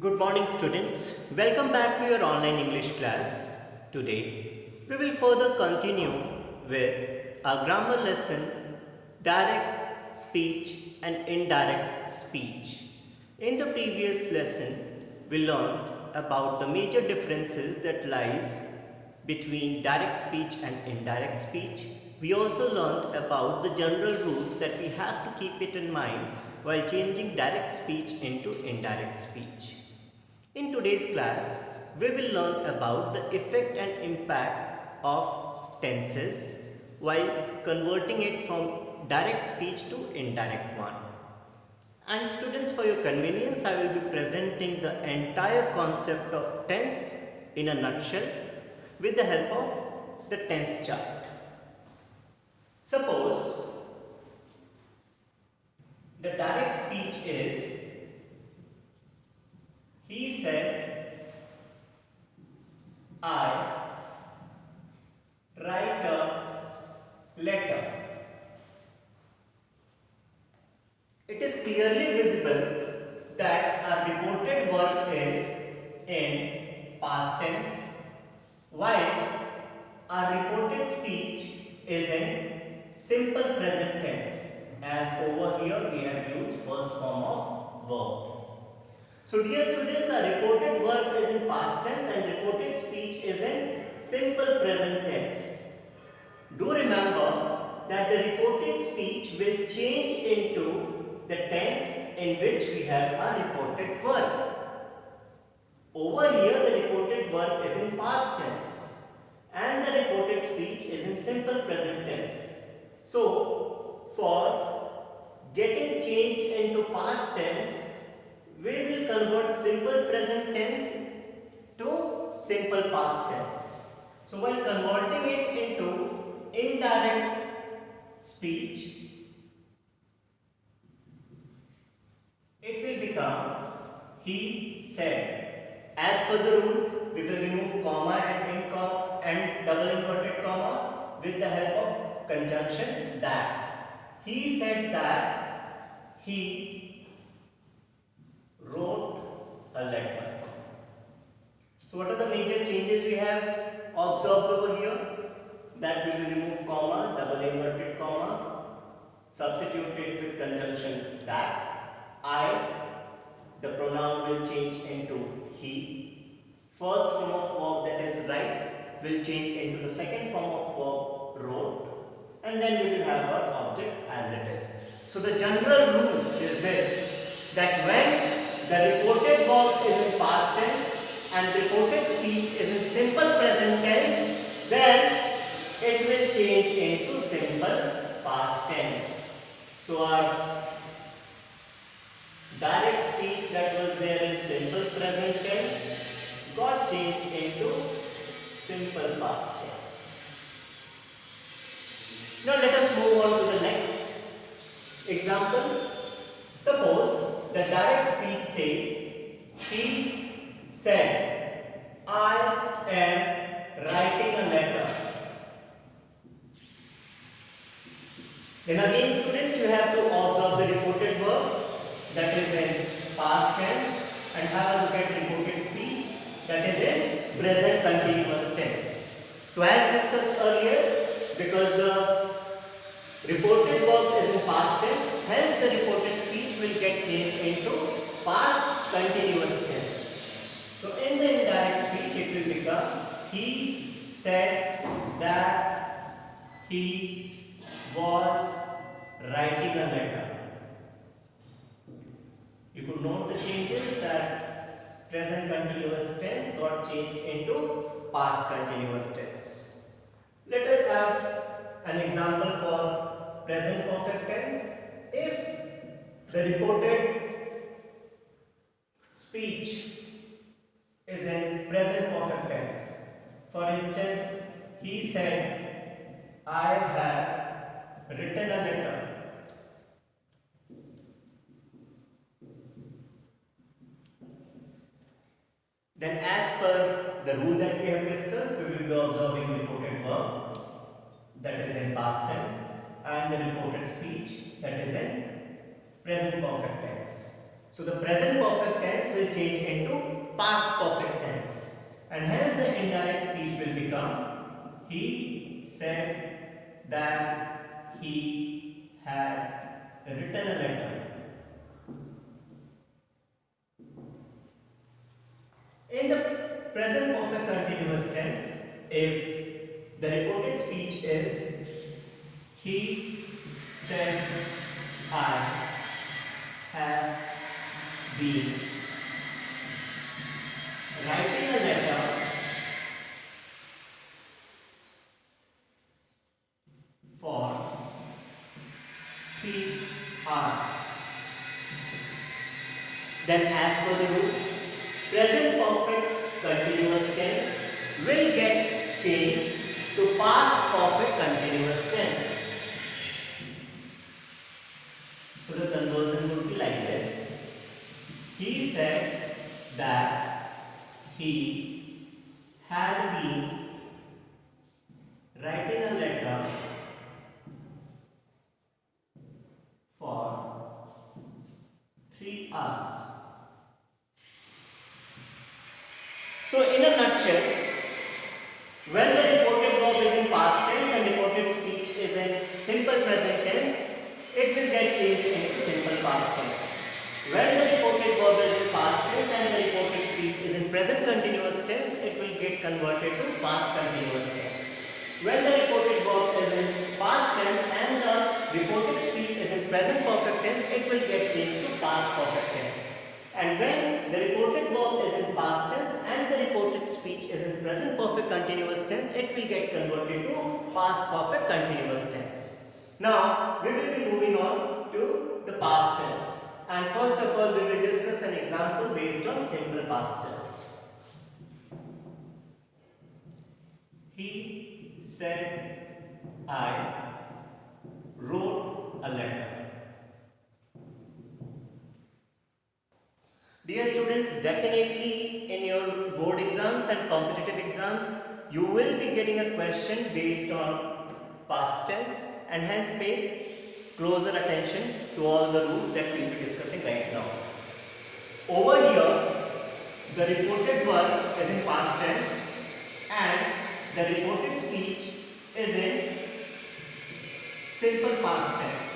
Good morning students. Welcome back to your online English class. Today we will further continue with our grammar lesson direct speech and indirect speech. In the previous lesson we learned about the major differences that lies between direct speech and indirect speech. We also learned about the general rules that we have to keep it in mind while changing direct speech into indirect speech. In today's class, we will learn about the effect and impact of tenses while converting it from direct speech to indirect one. And students, for your convenience, I will be presenting the entire concept of tense in a nutshell with the help of the tense chart. Suppose the direct speech is he said, I write a letter. It is clearly visible that our reported verb is in past tense, while our reported speech is in simple present tense, as over here we have used first form of verb. So dear students, our reported verb is in past tense and reported speech is in simple present tense. Do remember that the reported speech will change into the tense in which we have a reported verb. Over here the reported verb is in past tense and the reported speech is in simple present tense. So for getting changed into past tense, we will convert simple present tense to simple past tense. So while converting it into indirect speech, it will become he said. As per the rule, we will remove comma and double inverted comma with the help of conjunction that. He said that he wrote a letter. So what are the major changes we have observed over here? That we will remove comma, double inverted comma, substitute it with conjunction that. I, the pronoun will change into he. First form of verb, that is write, will change into the second form of verb, wrote, and then we will have our object as it is. So the general rule is this, that when the reported verb is in past tense and reported speech is in simple present tense, then it will change into simple past tense. So our direct speech that was there in simple present tense got changed into simple past tense. Now let us move on to the next example. Suppose the direct speech says, he said, I am writing a letter. Then again students, you have to observe the reported verb that is in past tense and have a look at reported speech that is in present continuous tense. So as discussed earlier, because the reported verb is in past tense, hence the reported speech will get changed into past continuous tense. So in the indirect speech it will become he said that he was writing a letter. You could note the changes that present continuous tense got changed into past continuous tense. Let us have an example for present perfect tense. If the reported speech is in present perfect tense, for instance, he said, I have written a letter. Then as per the rule that we have discussed, we will be observing reported verb that is in past tense and the reported speech that is in present perfect tense. So the present perfect tense will change into past perfect tense. And hence the indirect speech will become he said that he had written a letter. In the present perfect continuous tense, if the reported speech is he said I have been writing a letter for 3 hours. Then as per the rule, present perfect continuous tense will get changed to past perfect continuous tense. So the conversion would be like this. He said that he had been writing a letter for 3 hours. So in a nutshell, when the reported verb is in past tense and reported speech is in simple present tense, it will get changed into simple past tense. When the reported verb is in past tense and the reported speech is in present continuous tense, it will get converted to past continuous tense. When the reported verb is in past tense and the reported speech is in present perfect tense, it will get changed to past perfect tense. And when the reported verb is in past tense and the reported speech is in present perfect continuous tense, it will get converted to past perfect continuous tense. Now, we will be moving on to the past tense. And first of all, we will discuss an example based on simple past tense. He said, I wrote a letter. Dear students, definitely in your board exams and competitive exams, you will be getting a question based on past tense, and hence pay closer attention to all the rules that we will be discussing right now. Over here, the reported verb is in past tense and the reported speech is in simple past tense.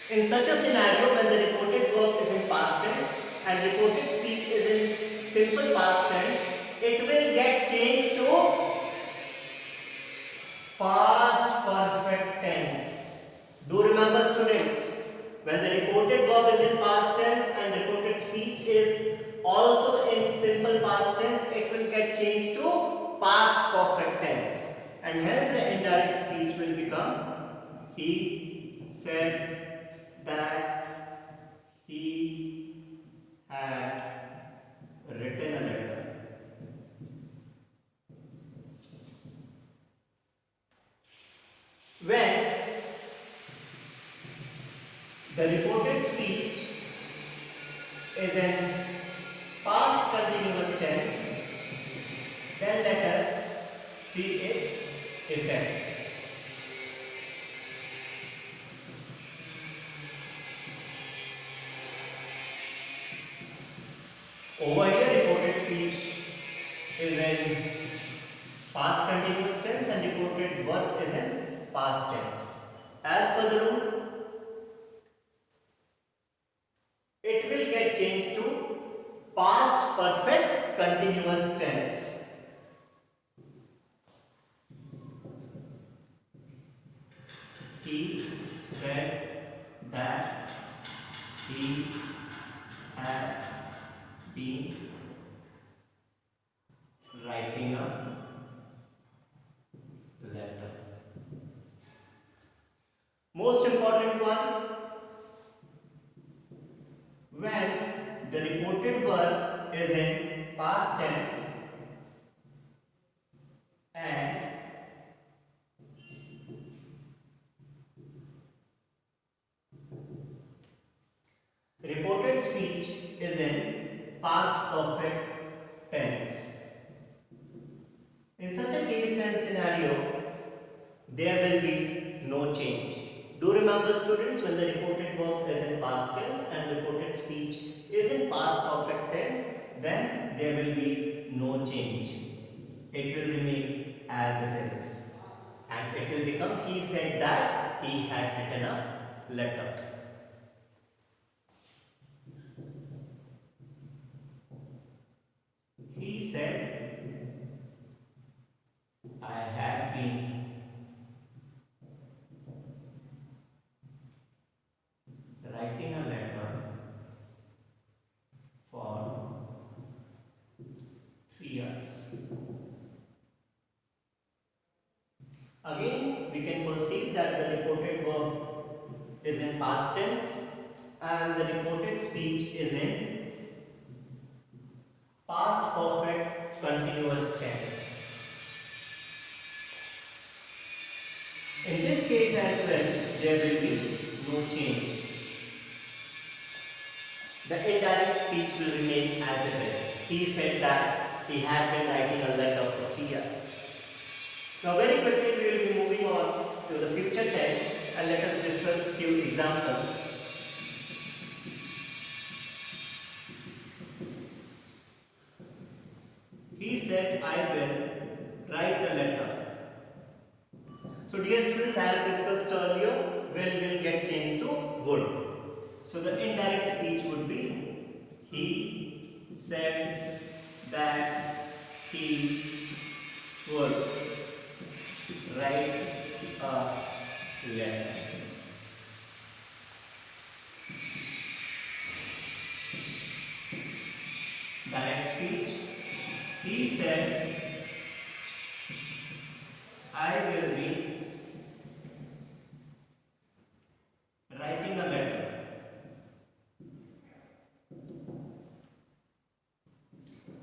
In such a scenario, when the reported verb is in past tense and reported speech is in simple past tense, it will get changed to past perfect tense. Do remember, students, when the reported verb is in past tense and reported speech is also in simple past tense, it will get changed to past perfect tense. And hence the indirect speech will become he said that he had written a letter. When the reported speech is in past continuous tense, then let us see its effect. Over here, reported speech is in past continuous tense and reported verb is in past tense. As per the rule, it will get changed to past perfect continuous tense. He said that he had been writing a letter. Most important one, when the reported verb is in past tense and reported speech is in past perfect tense. In such a case and scenario, there will be no change. Do remember, students, when the reported verb is in past tense and speech is in past perfect tense, then there will be no change. It will remain as it is. And it will become he said that he had written a letter. He said, I have been writing a letter for 3 years. Again, we can perceive that the reported verb is in past tense and the reported speech is in past perfect continuous tense. In this case as well, there will be no change. The indirect speech will remain as it is. He said that he had been writing a letter for 3 years. Now very quickly we will be moving on to the future tense and let us discuss few examples. He said, I will write a letter. So dear students, as discussed earlier, will get changed to would. So the indirect speech would be, he said that he would write a letter. Direct speech, he said, I will be writing a letter.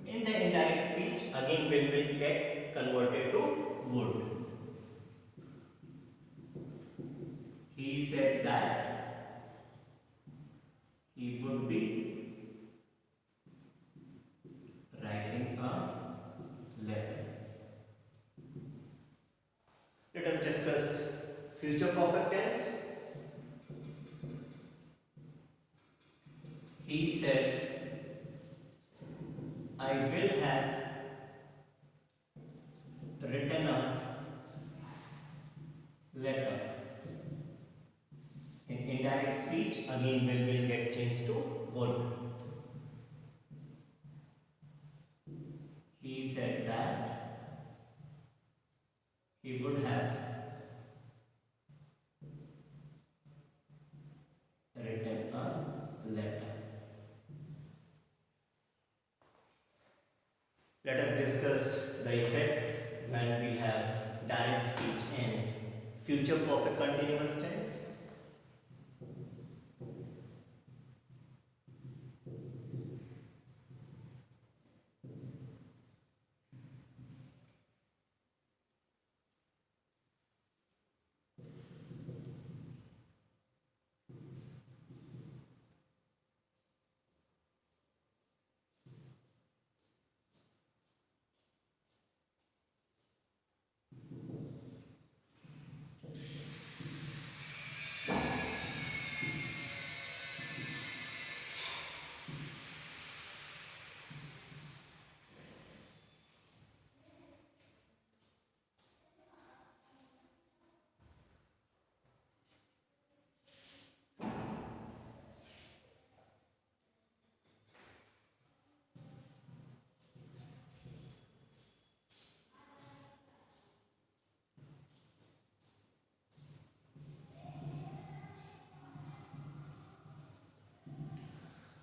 In the indirect speech, again will get converted to would. He said that he would be writing a letter. Let us discuss future perfect tense. He said, I will have written a letter. In indirect speech, again will get changed to would. He said that he would have written a letter. Let us discuss the effect when we have direct speech in future perfect continuous tense.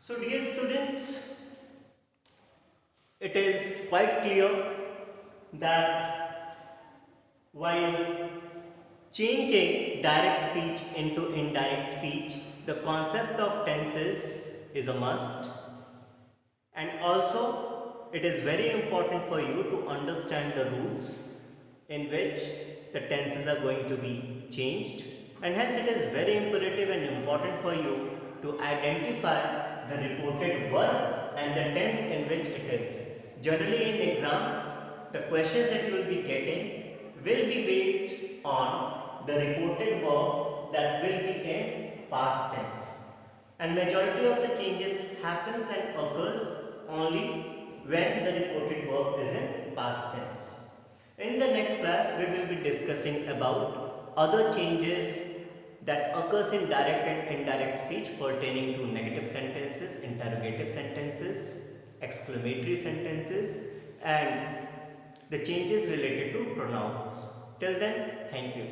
So dear students, it is quite clear that while changing direct speech into indirect speech, the concept of tenses is a must, and also it is very important for you to understand the rules in which the tenses are going to be changed, and hence it is very imperative and important for you to identify the reported verb and the tense in which it is. Generally in exam, the questions that you will be getting will be based on the reported verb that will be in past tense. and majority of the changes happens and occurs only when the reported verb is in past tense. In the next class, we will be discussing about other changes that occurs in direct and indirect speech pertaining to negative sentences, interrogative sentences, exclamatory sentences, and the changes related to pronouns. Till then, thank you.